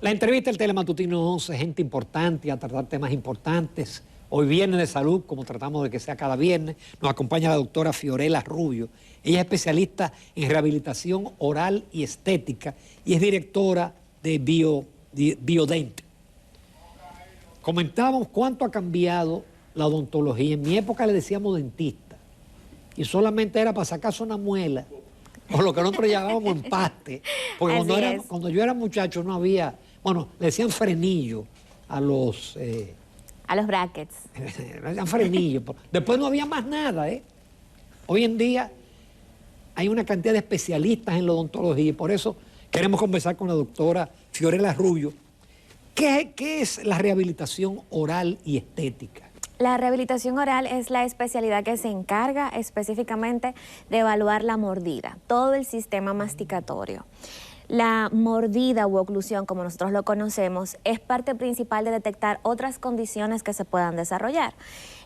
La entrevista del Telematutino 11, gente importante a tratar temas importantes. Hoy viernes de salud, como tratamos de que sea cada viernes, nos acompaña la doctora Fiorella Rubio. Ella es especialista en rehabilitación oral y estética y es directora de Biodent. Comentábamos cuánto ha cambiado la odontología. En mi época le decíamos dentista y solamente era para sacarse una muela o lo que nosotros llamábamos empaste. Porque cuando yo era muchacho no había, bueno, le decían frenillo a los brackets. le decían frenillo. Después no había más nada, ¿eh? Hoy en día hay una cantidad de especialistas en la odontología y por eso queremos conversar con la doctora Fiorella Rubio. ¿Qué es la rehabilitación oral y estética? La rehabilitación oral es la especialidad que se encarga específicamente de evaluar la mordida, todo el sistema masticatorio. La mordida u oclusión, como nosotros lo conocemos, es parte principal de detectar otras condiciones que se puedan desarrollar.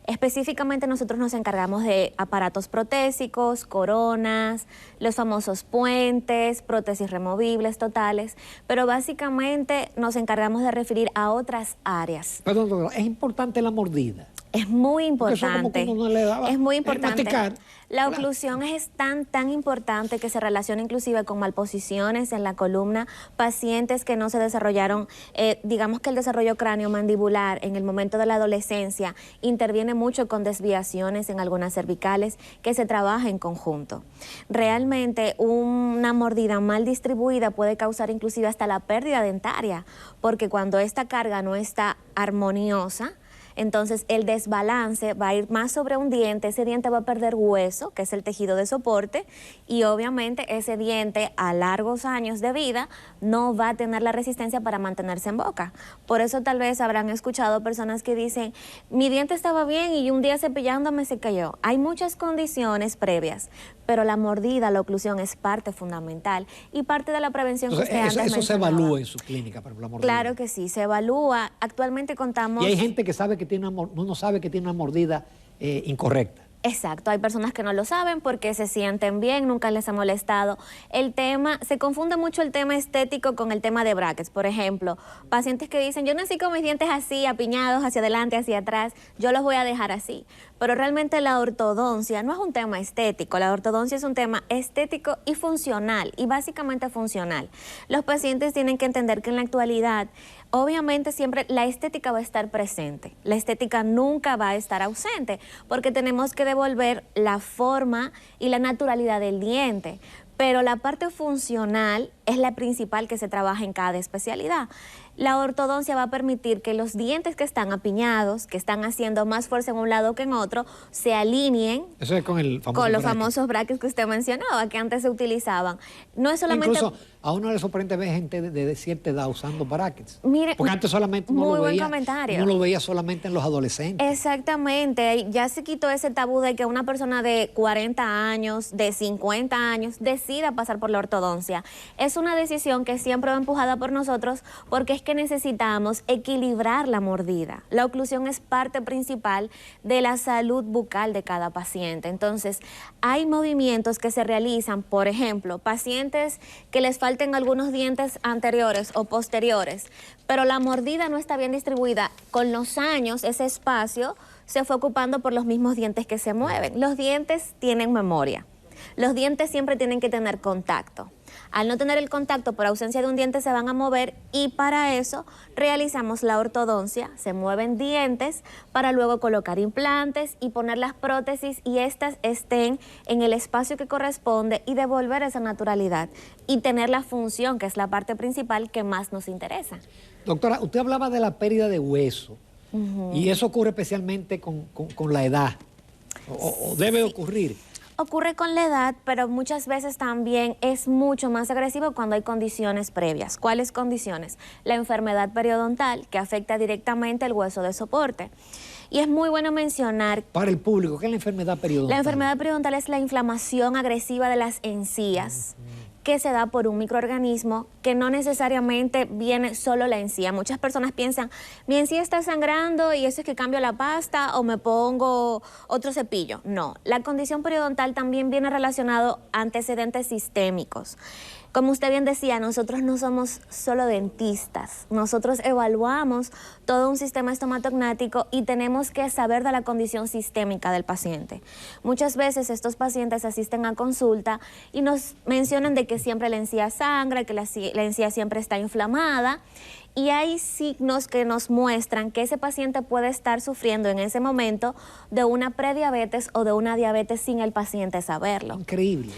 Específicamente nosotros nos encargamos de aparatos protésicos, coronas, los famosos puentes, prótesis removibles totales, pero básicamente nos encargamos de referir a otras áreas. Perdón, doctora, ¿es importante la mordida? Es muy importante. Es muy importante. Masticar. La oclusión es tan importante que se relaciona inclusive con malposiciones en la columna, pacientes que no se desarrollaron, digamos que el desarrollo cráneo-mandibular en el momento de la adolescencia interviene mucho con desviaciones en algunas cervicales que se trabaja en conjunto. Realmente una mordida mal distribuida puede causar inclusive hasta la pérdida dentaria, porque cuando esta carga no está armoniosa, entonces el desbalance va a ir más sobre un diente, ese diente va a perder hueso, que es el tejido de soporte, y obviamente ese diente a largos años de vida no va a tener la resistencia para mantenerse en boca. Por eso tal vez habrán escuchado personas que dicen, mi diente estaba bien y un día cepillándome se cayó. Hay muchas condiciones previas, pero la mordida, la oclusión es parte fundamental y parte de la prevención. Entonces, que usted antes eso se mencionaba. evalúa en su clínica, para la mordida. Claro que sí, se evalúa. Actualmente contamos... Y hay gente que sabe que uno sabe que tiene una mordida incorrecta. Exacto, hay personas que no lo saben porque se sienten bien, nunca les ha molestado. El tema, se confunde mucho el tema estético con el tema de brackets. Por ejemplo, pacientes que dicen, yo nací con mis dientes así, apiñados, hacia adelante, hacia atrás, yo los voy a dejar así. Pero realmente la ortodoncia no es un tema estético, la ortodoncia es un tema estético y funcional, y básicamente funcional. Los pacientes tienen que entender que en la actualidad, obviamente siempre la estética va a estar presente, la estética nunca va a estar ausente, porque tenemos que devolver la forma y la naturalidad del diente, pero la parte funcional es la principal que se trabaja en cada especialidad. La ortodoncia va a permitir que los dientes que están apiñados, que están haciendo más fuerza en un lado que en otro, se alineen. Eso es con los famosos brackets que usted mencionaba, que antes se utilizaban. No es solamente... Incluso a uno le sorprende ver gente de cierta edad usando brackets. Mire, porque antes solamente muy buen comentario. Uno lo veía solamente en los adolescentes. Exactamente. Ya se quitó ese tabú de que una persona de 40 años, de 50 años, decida pasar por la ortodoncia. Es una decisión que siempre va empujada por nosotros porque es que necesitamos equilibrar la mordida. La oclusión es parte principal de la salud bucal de cada paciente. Entonces, hay movimientos que se realizan, por ejemplo, pacientes que les falten algunos dientes anteriores o posteriores, pero la mordida no está bien distribuida. Con los años, ese espacio se fue ocupando por los mismos dientes que se mueven. Los dientes tienen memoria. Los dientes siempre tienen que tener contacto. Al no tener el contacto por ausencia de un diente se van a mover y para eso realizamos la ortodoncia, se mueven dientes para luego colocar implantes y poner las prótesis y estas estén en el espacio que corresponde y devolver esa naturalidad y tener la función que es la parte principal que más nos interesa. Doctora, usted hablaba de la pérdida de hueso y eso ocurre especialmente con la edad o debe ocurrir. Ocurre con la edad, pero muchas veces también es mucho más agresivo cuando hay condiciones previas. ¿Cuáles condiciones? La enfermedad periodontal, que afecta directamente el hueso de soporte. Y es muy bueno mencionar... Para el público, ¿qué es la enfermedad periodontal? La enfermedad periodontal es la inflamación agresiva de las encías, que se da por un microorganismo que no necesariamente viene solo la encía. Muchas personas piensan, mi encía está sangrando y eso es que cambio la pasta o me pongo otro cepillo. No, la condición periodontal también viene relacionado a antecedentes sistémicos. Como usted bien decía, nosotros no somos solo dentistas, nosotros evaluamos todo un sistema estomatognático y tenemos que saber de la condición sistémica del paciente. Muchas veces estos pacientes asisten a consulta y nos mencionan de que siempre la encía sangra, que la encía siempre está inflamada. Y hay signos que nos muestran que ese paciente puede estar sufriendo en ese momento de una prediabetes o de una diabetes sin el paciente saberlo. Increíble.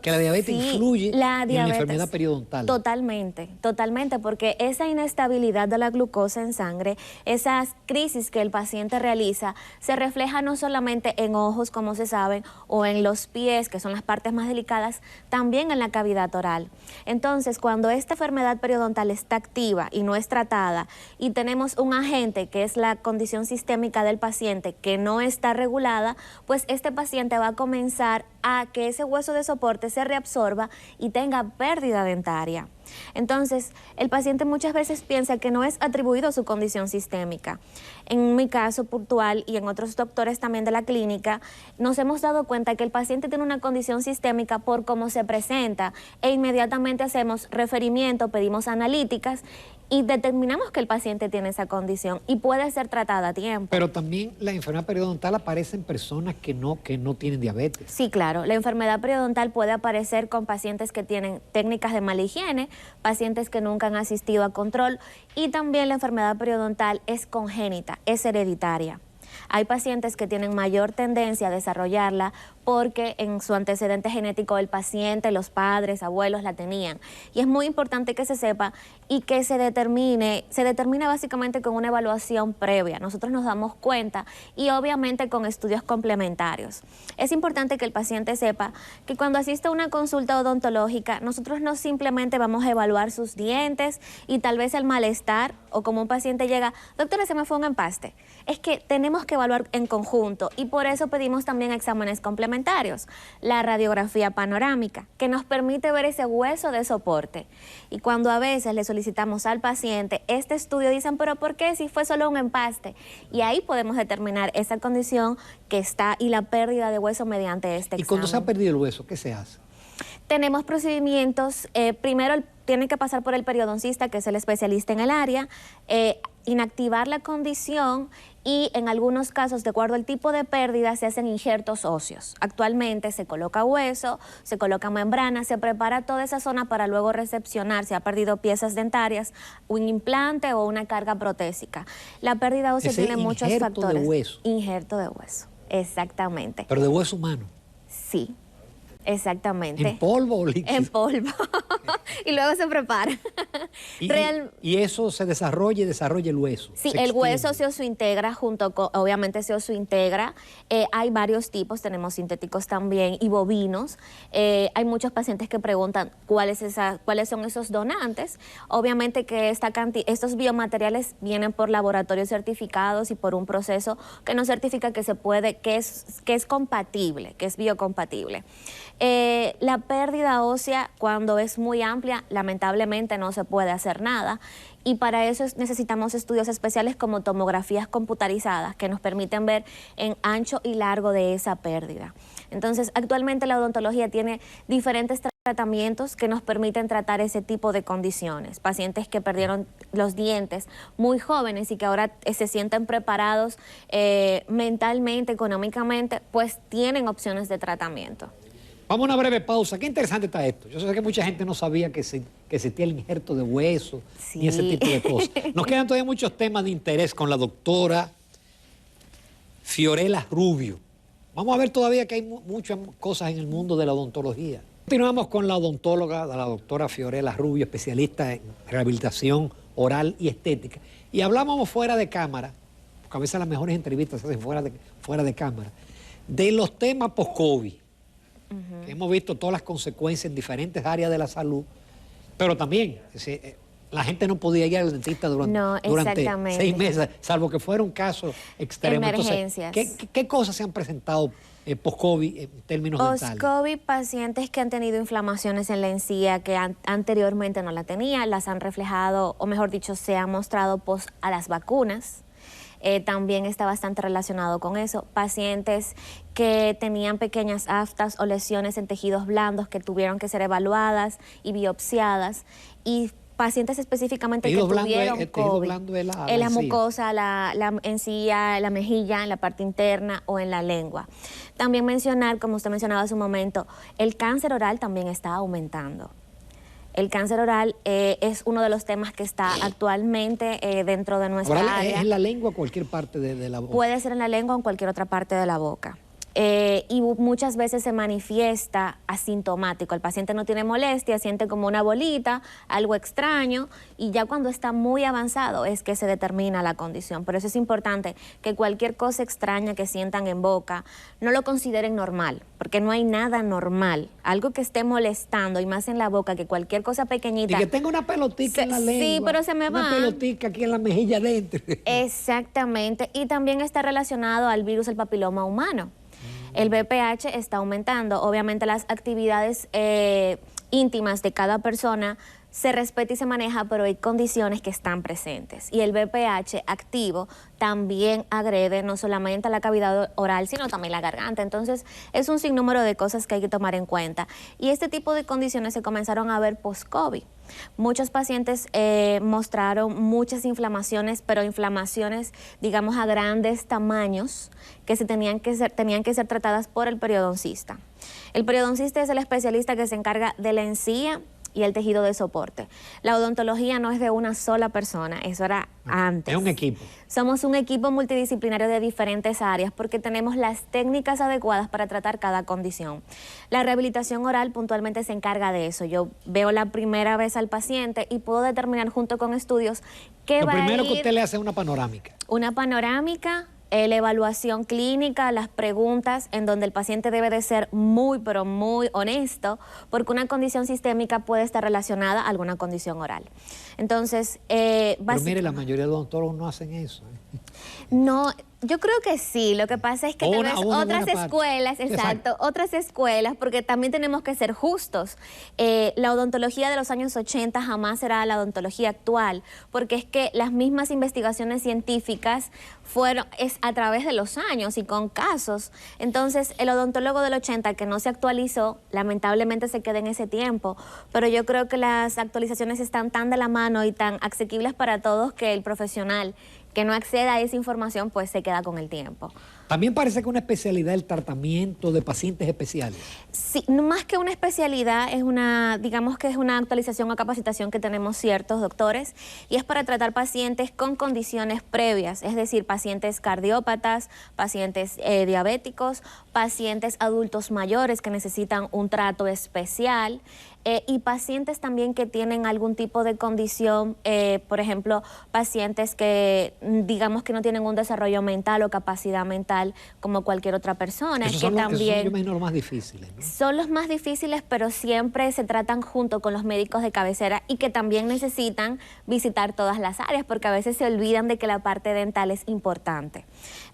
Que la diabetes influye en la enfermedad periodontal. Totalmente, totalmente, porque esa inestabilidad de la glucosa en sangre, esas crisis que el paciente realiza, se refleja no solamente en ojos, como se saben, o en los pies, que son las partes más delicadas, también en la cavidad oral. Entonces, cuando esta enfermedad periodontal está activa y no es tratada y tenemos un agente que es la condición sistémica del paciente que no está regulada, pues este paciente va a comenzar a que ese hueso de soporte se reabsorba y tenga pérdida dentaria. Entonces, el paciente muchas veces piensa que no es atribuido a su condición sistémica. En mi caso puntual y en otros doctores también de la clínica, nos hemos dado cuenta que el paciente tiene una condición sistémica por cómo se presenta e inmediatamente hacemos referimiento, pedimos analíticas y determinamos que el paciente tiene esa condición y puede ser tratada a tiempo. Pero también la enfermedad periodontal aparece en personas que no tienen diabetes. Sí, claro. La enfermedad periodontal puede aparecer con pacientes que tienen técnicas de mala higiene, pacientes que nunca han asistido a control y también la enfermedad periodontal es congénita, es hereditaria. Hay pacientes que tienen mayor tendencia a desarrollarla porque en su antecedente genético el paciente, los padres, abuelos la tenían. Y es muy importante que se sepa y que se determina básicamente con una evaluación previa. Nosotros nos damos cuenta y obviamente con estudios complementarios. Es importante que el paciente sepa que cuando asiste a una consulta odontológica, nosotros no simplemente vamos a evaluar sus dientes y tal vez el malestar o como un paciente llega, doctora, se me fue un empaste. Es que tenemos que evaluar en conjunto y por eso pedimos también exámenes complementarios. La radiografía panorámica, que nos permite ver ese hueso de soporte. Y cuando a veces le solicitamos al paciente este estudio, dicen, pero ¿por qué si fue solo un empaste? Y ahí podemos determinar esa condición que está y la pérdida de hueso mediante este examen. ¿Y cuando se ha perdido el hueso, qué se hace? Tenemos procedimientos, primero tiene que pasar por el periodoncista, que es el especialista en el área, inactivar la condición y en algunos casos, de acuerdo al tipo de pérdida, se hacen injertos óseos. Actualmente se coloca hueso, se coloca membrana, se prepara toda esa zona para luego recepcionar, si ha perdido piezas dentarias, un implante o una carga protésica. La pérdida ósea tiene muchos factores. De hueso. Injerto de hueso, exactamente. ¿Pero de hueso humano? Sí. Exactamente. ¿En polvo o líquido? En polvo. Y luego se prepara. Y eso se desarrolla el hueso. Sí, el hueso se osiointegra junto con, obviamente se osiointegra. Hay varios tipos, tenemos sintéticos también y bovinos. Hay muchos pacientes que preguntan cuáles son esos donantes. Obviamente que estos biomateriales vienen por laboratorios certificados y por un proceso que nos certifica que se puede, que es compatible, que es biocompatible. La pérdida ósea, cuando es muy amplia, lamentablemente no se puede hacer nada y para eso necesitamos estudios especiales como tomografías computarizadas que nos permiten ver en ancho y largo de esa pérdida. Entonces, actualmente la odontología tiene diferentes tratamientos que nos permiten tratar ese tipo de condiciones. Pacientes que perdieron los dientes muy jóvenes y que ahora se sienten preparados mentalmente, económicamente, pues tienen opciones de tratamiento. Vamos a una breve pausa. Qué interesante está esto. Yo sé que mucha gente no sabía que existía el injerto de hueso y ese tipo de cosas. Nos quedan todavía muchos temas de interés con la doctora Fiorella Rubio. Vamos a ver todavía que hay muchas cosas en el mundo de la odontología. Continuamos con la odontóloga, la doctora Fiorella Rubio, especialista en rehabilitación oral y estética. Y hablábamos fuera de cámara, porque a veces las mejores entrevistas se hacen fuera de cámara, de los temas post-COVID. Hemos visto todas las consecuencias en diferentes áreas de la salud, pero también la gente no podía ir al dentista durante 6 meses, salvo que fuera un caso extremo. Emergencias. Entonces, ¿qué cosas se han presentado post-COVID en términos dentales? Post-COVID, pacientes que han tenido inflamaciones en la encía que anteriormente no la tenían, las han reflejado, o mejor dicho, se han mostrado post a las vacunas. también está bastante relacionado con eso. Pacientes que tenían pequeñas aftas o lesiones en tejidos blandos que tuvieron que ser evaluadas y biopsiadas, y pacientes específicamente que tuvieron COVID en la mucosa, la encía, la mejilla, en la parte interna o en la lengua. También mencionar, como usted mencionaba hace un momento, el cáncer oral también está aumentando. El cáncer oral es uno de los temas que está actualmente dentro de nuestra área. ¿Es en la lengua o cualquier parte de la boca? Puede ser en la lengua o en cualquier otra parte de la boca. Y muchas veces se manifiesta asintomático. El paciente no tiene molestia, siente como una bolita, algo extraño, y ya cuando está muy avanzado es que se determina la condición. Por eso es importante que cualquier cosa extraña que sientan en boca no lo consideren normal, porque no hay nada normal. Algo que esté molestando, y más en la boca, que cualquier cosa pequeñita. Y que tenga una pelotica en la lengua. Sí, pero se me va. Una pelotica aquí en la mejilla adentro. Exactamente. Y también está relacionado al virus del papiloma humano. El VPH está aumentando. Obviamente las actividades íntimas de cada persona se respeta y se maneja, pero hay condiciones que están presentes. Y el VPH activo también agrede no solamente a la cavidad oral, sino también la garganta. Entonces, es un sinnúmero de cosas que hay que tomar en cuenta. Y este tipo de condiciones se comenzaron a ver post-COVID. Muchos pacientes mostraron muchas inflamaciones, pero inflamaciones, digamos, a grandes tamaños que tenían que ser tratadas por el periodoncista. El periodoncista es el especialista que se encarga de la encía y el tejido de soporte. La odontología no es de una sola persona, eso era antes. Es un equipo. Somos un equipo multidisciplinario de diferentes áreas porque tenemos las técnicas adecuadas para tratar cada condición. La rehabilitación oral puntualmente se encarga de eso. Yo veo la primera vez al paciente y puedo determinar junto con estudios qué va a ir. Lo primero que usted le hace es una panorámica. Una panorámica, la evaluación clínica, las preguntas en donde el paciente debe de ser muy, pero muy honesto, porque una condición sistémica puede estar relacionada a alguna condición oral. Entonces, pero mire, la mayoría de odontólogos no hacen eso. No, yo creo que sí. Lo que pasa es que tal vez otras escuelas, exacto, otras escuelas, porque también tenemos que ser justos. La odontología de los años 80 jamás será la odontología actual, porque es que las mismas investigaciones científicas es a través de los años y con casos. Entonces, el odontólogo del 80 que no se actualizó, lamentablemente se queda en ese tiempo, pero yo creo que las actualizaciones están tan de la mano y tan asequibles para todos que el profesional que no acceda a esa información, pues se queda con el tiempo. También parece que una especialidad el tratamiento de pacientes especiales. Sí, no más que una especialidad, digamos que es una actualización o capacitación que tenemos ciertos doctores, y es para tratar pacientes con condiciones previas, es decir, pacientes cardiópatas, pacientes diabéticos, pacientes adultos mayores que necesitan un trato especial, y pacientes también que tienen algún tipo de condición, por ejemplo, pacientes que digamos que no tienen un desarrollo mental o capacidad mental como cualquier otra persona. Esos son los más difíciles, ¿no? Son los más difíciles, pero siempre se tratan junto con los médicos de cabecera y que también necesitan visitar todas las áreas porque a veces se olvidan de que la parte dental es importante.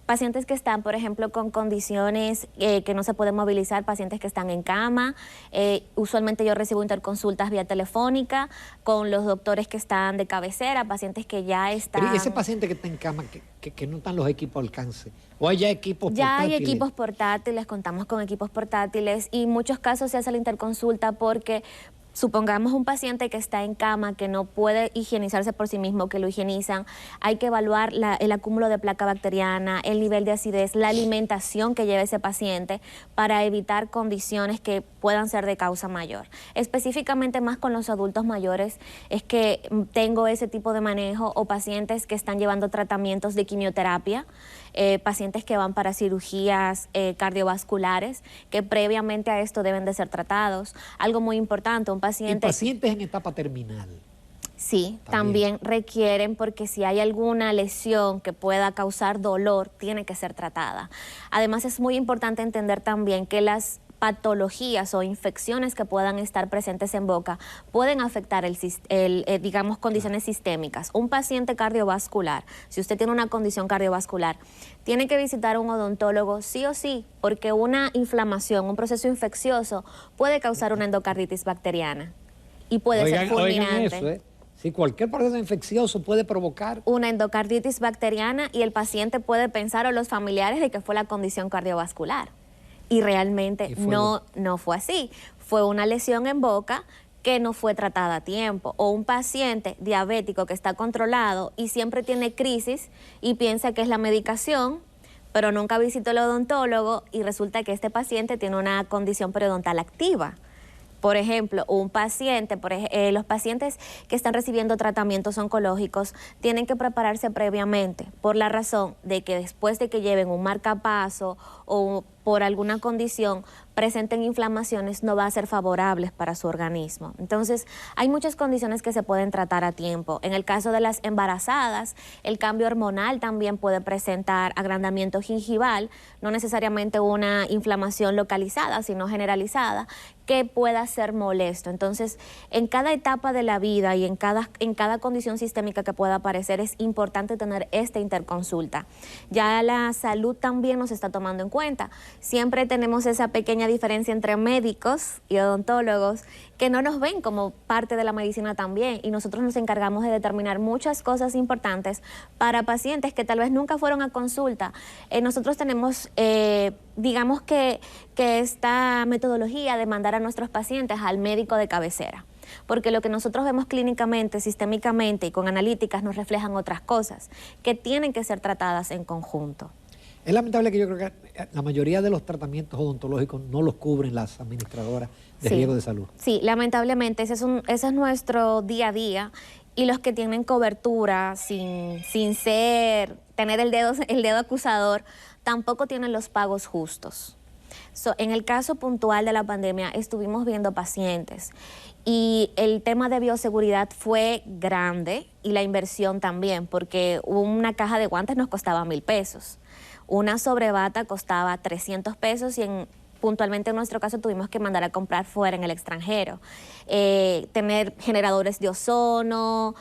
Pacientes que están, por ejemplo, con condiciones que no se pueden movilizar, pacientes que están en cama. Usualmente yo recibo interconsultas vía telefónica con los doctores que están de cabecera, pacientes que ya están... Pero ¿y ese paciente que está en cama, que no están los equipos al alcance? ¿O hay ya equipos portátiles? Ya hay equipos portátiles, contamos con equipos portátiles y en muchos casos se hace la interconsulta porque... Supongamos un paciente que está en cama, que no puede higienizarse por sí mismo, que lo higienizan, hay que evaluar el acúmulo de placa bacteriana, el nivel de acidez, la alimentación que lleva ese paciente para evitar condiciones que puedan ser de causa mayor. Específicamente más con los adultos mayores es que tengo ese tipo de manejo o pacientes que están llevando tratamientos de quimioterapia, pacientes que van para cirugías cardiovasculares, que previamente a esto deben de ser tratados. Algo muy importante, un paciente... ¿Y pacientes en etapa terminal? Sí, también requieren, porque si hay alguna lesión que pueda causar dolor, tiene que ser tratada. Además, es muy importante entender también que las patologías o infecciones que puedan estar presentes en boca pueden afectar digamos, condiciones sistémicas. Un paciente cardiovascular, si usted tiene una condición cardiovascular, tiene que visitar a un odontólogo sí o sí, porque una inflamación, un proceso infeccioso puede causar una endocarditis bacteriana y puede ser fulminante. Oigan eso, Sí, cualquier proceso infeccioso puede provocar una endocarditis bacteriana y el paciente puede pensar o los familiares de que fue la condición cardiovascular. Y realmente no fue así. Fue una lesión en boca que no fue tratada a tiempo. O un paciente diabético que está controlado y siempre tiene crisis y piensa que es la medicación, pero nunca visitó al odontólogo y resulta que este paciente tiene una condición periodontal activa. Por ejemplo, un paciente, los pacientes que están recibiendo tratamientos oncológicos tienen que prepararse previamente por la razón de que después de que lleven un marcapaso o por alguna condición presenten inflamaciones, no va a ser favorables para su organismo. Entonces, hay muchas condiciones que se pueden tratar a tiempo. En el caso de las embarazadas, el cambio hormonal también puede presentar agrandamiento gingival, no necesariamente una inflamación localizada, sino generalizada, que pueda ser molesto. Entonces, en cada etapa de la vida y en cada condición sistémica que pueda aparecer, es importante tener esta interconsulta. Ya la salud también nos está tomando en cuenta. Siempre tenemos esa pequeña diferencia entre médicos y odontólogos que no nos ven como parte de la medicina también, y nosotros nos encargamos de determinar muchas cosas importantes para pacientes que tal vez nunca fueron a consulta. Nosotros tenemos, digamos que esta metodología de mandar a nuestros pacientes al médico de cabecera, porque lo que nosotros vemos clínicamente, sistémicamente y con analíticas nos reflejan otras cosas que tienen que ser tratadas en conjunto. Es lamentable que yo creo que la mayoría de los tratamientos odontológicos no los cubren las administradoras de riesgo de salud. Sí, lamentablemente ese es nuestro día a día, y los que tienen cobertura sin tener el dedo acusador, tampoco tienen los pagos justos. En el caso puntual de la pandemia estuvimos viendo pacientes y el tema de bioseguridad fue grande y la inversión también, porque una caja de guantes nos costaba 1,000 pesos. Una sobrebata costaba 300 pesos y puntualmente en nuestro caso tuvimos que mandar a comprar fuera en el extranjero. Tener generadores de ozono,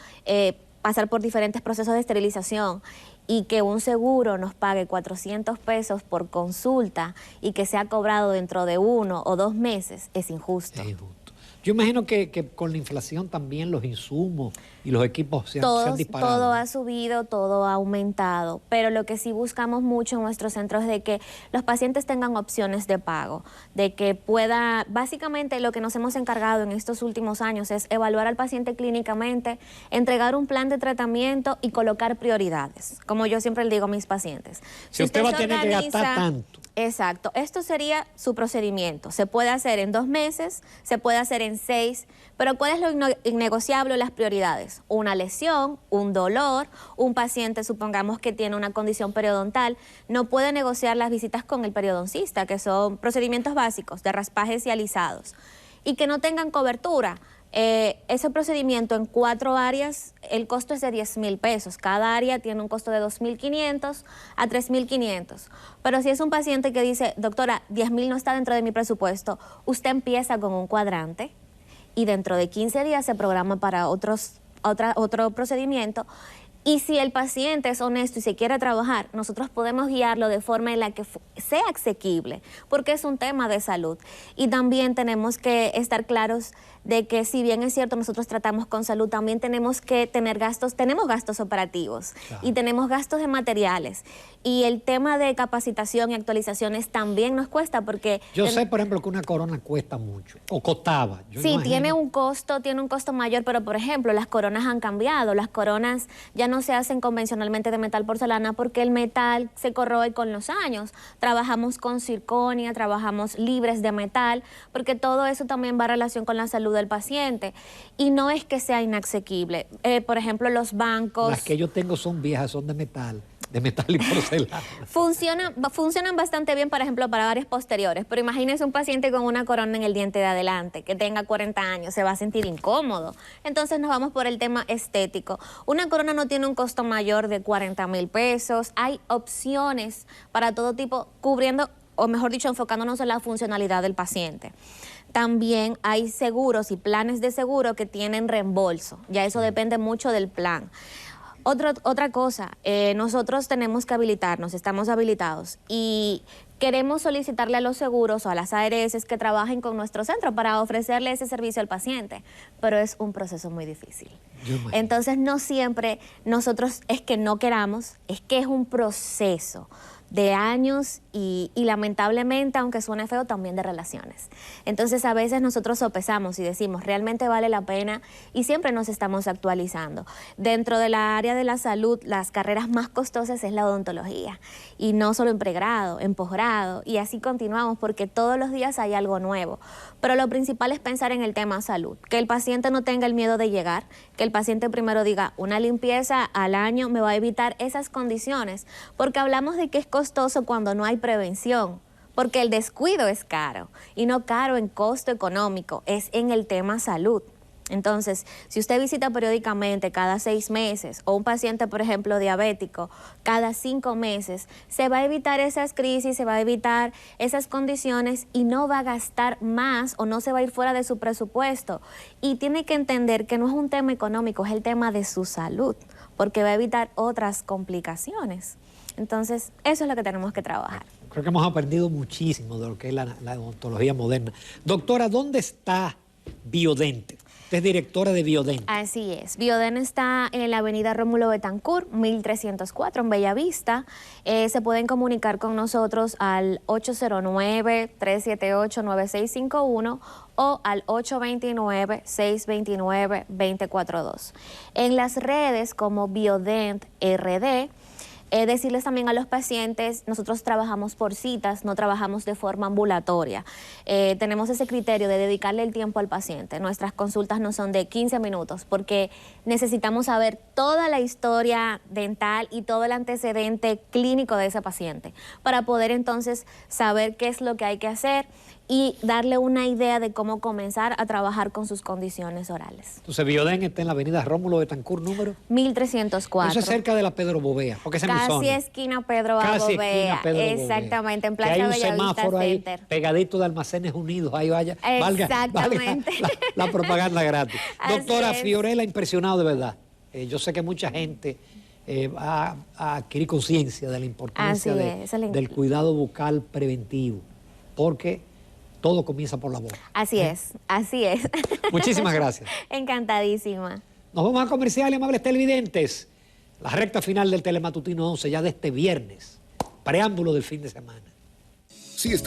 pasar por diferentes procesos de esterilización y que un seguro nos pague 400 pesos por consulta y que sea cobrado dentro de 1 o 2 meses es injusto. Es injusto. Yo imagino que con la inflación también los insumos y los equipos se han disparado. Todo ha subido, todo ha aumentado, pero lo que sí buscamos mucho en nuestros centros es de que los pacientes tengan opciones de pago, de que básicamente lo que nos hemos encargado en estos últimos años es evaluar al paciente clínicamente, entregar un plan de tratamiento y colocar prioridades, como yo siempre le digo a mis pacientes. Si usted va a tener que gastar tanto. Exacto, esto sería su procedimiento. Se puede hacer en 2 meses, se puede hacer en 6, pero ¿cuál es lo innegociable o las prioridades? Una lesión, un dolor, un paciente, supongamos que tiene una condición periodontal, no puede negociar las visitas con el periodoncista, que son procedimientos básicos de raspajes y alisados, y que no tengan cobertura. Ese procedimiento en 4 áreas, el costo es de 10,000 pesos. Cada área tiene un costo de 2,500 a 3,500. Pero si es un paciente que dice, doctora, 10,000 no está dentro de mi presupuesto, usted empieza con un cuadrante y dentro de 15 días se programa para otro procedimiento. Y si el paciente es honesto y se quiere trabajar, nosotros podemos guiarlo de forma en la que sea asequible, porque es un tema de salud. Y también tenemos que estar claros de que si bien es cierto nosotros tratamos con salud, también tenemos que tener gastos, tenemos gastos operativos, claro, y tenemos gastos de materiales. Y el tema de capacitación y actualizaciones también nos cuesta porque... Yo sé, por ejemplo, que una corona cuesta mucho, o costaba. Sí, tiene un costo mayor, pero por ejemplo, las coronas han cambiado. Las coronas ya no se hacen convencionalmente de metal porcelana porque el metal se corroe con los años. Trabajamos con circonia, trabajamos libres de metal, porque todo eso también va en relación con la salud del paciente. Y no es que sea inasequible. Por ejemplo, los bancos... Las que yo tengo son viejas, son de metal y porcelana. Funcionan bastante bien, por ejemplo, para áreas posteriores, pero imagínese un paciente con una corona en el diente de adelante, que tenga 40 años, se va a sentir incómodo. Entonces nos vamos por el tema estético. Una corona no tiene un costo mayor de 40,000 pesos. Hay opciones para todo tipo, cubriendo, o mejor dicho, enfocándonos en la funcionalidad del paciente. También hay seguros y planes de seguro que tienen reembolso. Ya eso depende mucho del plan. Otra cosa, nosotros tenemos que habilitarnos, estamos habilitados y queremos solicitarle a los seguros o a las ARS que trabajen con nuestro centro para ofrecerle ese servicio al paciente, pero es un proceso muy difícil. Entonces no siempre nosotros es que no queramos, es que es un proceso de años y lamentablemente, aunque suene feo, también de relaciones. Entonces a veces nosotros sopesamos y decimos, ¿realmente vale la pena? Y siempre nos estamos actualizando. Dentro de la área de la salud, las carreras más costosas es la odontología. Y no solo en pregrado, en posgrado. Y así continuamos porque todos los días hay algo nuevo. Pero lo principal es pensar en el tema salud. Que el paciente no tenga el miedo de llegar. Que el paciente primero diga, una limpieza al año me va a evitar esas condiciones. Porque hablamos de que es costoso cuando no hay prevención, porque el descuido es caro, y no caro en costo económico, es en el tema salud. Entonces, si usted visita periódicamente cada 6 meses, o un paciente, por ejemplo, diabético, cada 5 meses, se va a evitar esas crisis, se va a evitar esas condiciones y no va a gastar más o no se va a ir fuera de su presupuesto. Y tiene que entender que no es un tema económico, es el tema de su salud, porque va a evitar otras complicaciones. Entonces, eso es lo que tenemos que trabajar. Creo que hemos aprendido muchísimo de lo que es la odontología moderna. Doctora, ¿dónde está Biodent? Usted es directora de Biodent. Así es. Biodent está en la avenida Rómulo Betancourt, 1304, en Bellavista. Se pueden comunicar con nosotros al 809-378-9651 o al 829-629-2042. En las redes como Biodent RD. Decirles también a los pacientes, nosotros trabajamos por citas, no trabajamos de forma ambulatoria. Tenemos ese criterio de dedicarle el tiempo al paciente. Nuestras consultas no son de 15 minutos porque necesitamos saber toda la historia dental y todo el antecedente clínico de ese paciente para poder entonces saber qué es lo que hay que hacer y darle una idea de cómo comenzar a trabajar con sus condiciones orales. Entonces, Biodent está en la avenida Rómulo Betancourt, número 1304. Eso es cerca de la Pedro Bovea, porque esa es mi zona. Casi esquina Pedro Bovea. Exactamente, en Plaza Bellavista Center. Hay un semáforo ahí, pegadito de Almacenes Unidos, ahí vaya. Exactamente. Valga la propaganda gratis. Doctora es. Fiorella, impresionado de verdad. Yo sé que mucha gente va a adquirir conciencia de la importancia del cuidado bucal preventivo, porque todo comienza por la boca. Así es, así es. Muchísimas gracias. Encantadísima. Nos vamos a comercial, amables televidentes. La recta final del Telematutino 11 ya de este viernes. Preámbulo del fin de semana.